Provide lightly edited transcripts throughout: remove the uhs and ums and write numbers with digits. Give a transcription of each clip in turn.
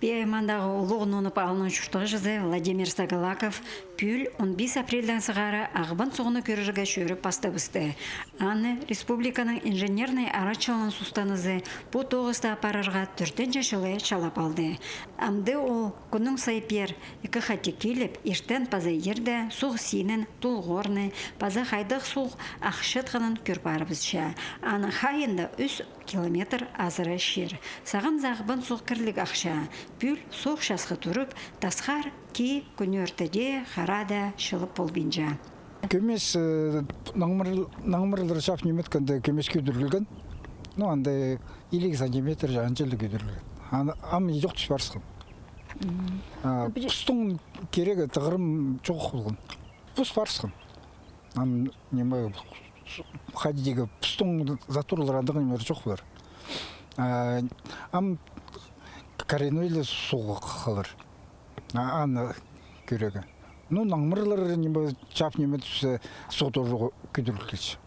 Беймандағы ұлығын оны пағылының жүштіғі жызы Владимир Сагалаков пүл 15 апрельден сығары ағыбан соғыны көрірге шөріп бастабысты. Аны республиканың инженерный арачалын сустанызы бұ тоғызда апарарға түрден жашылы чалап алды. Амды ол күнің сайпер екі хати келіп, ештен паза ерді суғы синін тұлғорны, паза хайдық суғы ақшытғанын көрпарыбызша. Аны хайында 3 километр азыры шер. Сағын зағыбын суғы кірлік ақша. Пүл соқ шасқы тұрып, тасқар ки күнертеде харада шылып болбинжа. Көмес наңмырлары шаф неметкенде көмес көдірілген. Анда 50 сантиметр жанчылы көдірілген. Ам жоқ түш барсықын. Пұстың керегі тұғырым жоқ болған. Пұст барсықын. Ам неме қадидегі пұстың затурлар андығы немер жоқ болар. Ам коренойлы суғы қалыр. Аны көрегі. Наңмырлар чап неме түсі соғды жоғы көдірілгенші.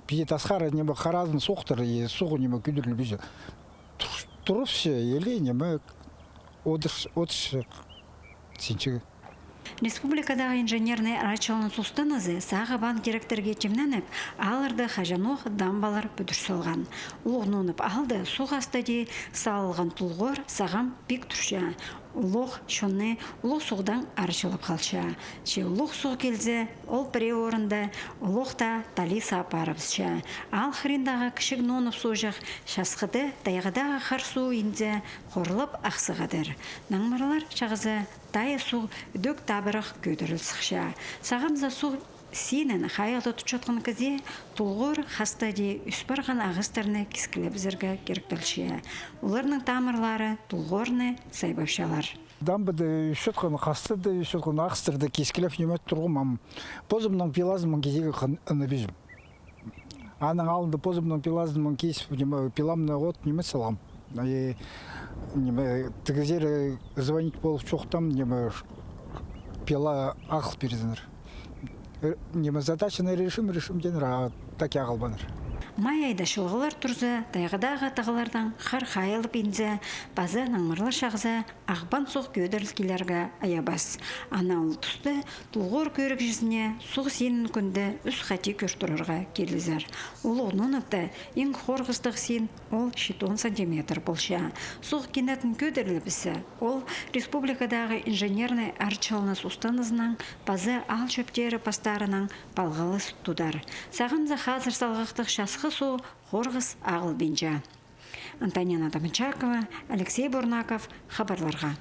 Пие тасқары неме қарадың соқтыры, соғы неме көдірілбейші. Тұрыпшы, елі неме отышы сенчігі. Республикадағы инженерный арачалын сустанызы сағы банк директорге чемненіп, алырды хажанух дамбалар бүдірсілған. Улығынып алды, суға астаде салылған тұлғыр сағам бек тұрша. Улық шонны улық суғдан аршылып қалша. Че улық суғы келзе, ол піре орында улық та тали сапарыбызша. Ал хриндағы кішік нонып сужық шасқыды дайғадағы қар суы инзе қорылып ақсығадыр. Наңмарлар шағызы тайы суғы дөк табырық көдіріл сықша. Сағамза суғы сенен хайылды тұтшатқын көзе тұлғыр хастаде үспарған ағыстарыны кескілі бізіргі керіктілші. Оларының тамырлары тұлғырны сайбавшалар. Дамбыды үшетқын қастырды, үшетқын ағыстырды кескіліп немет тұрғым. Позымның пилазымын кезегі қыны бежім. Аның алынды позымның пилазымын кесіп, пиламны от немет салғам. Тігізері звонить болып çoğtam пила ақыл бердіңір. Задачаны решим денір, а так ағылбаныр. Май айда шылғылар тұрзы, тайғыдағы тағылардан қар қайылып инзе, базы наңмырлар шағызы ағбан соқ көдірілкелерге аябас. Ана ол тұсты тұлғыр көрік жүзіне соқ сенін күнді үс қати көртұрырға келізер. Ол оныныпты ең қорғыстық сен ол 10 сантиметр болша. Соқ кенетін көдірілі бісі ол республикадағы инженерный арчалыныз устанызынан базы ал шөптері пастарынан балғалыс тудар. Сағымзы қазір салғақтық шасқы су қорғыс ағыл бенжа. Антонина Тамычакова, Алексей Бурнаков, хабарларға.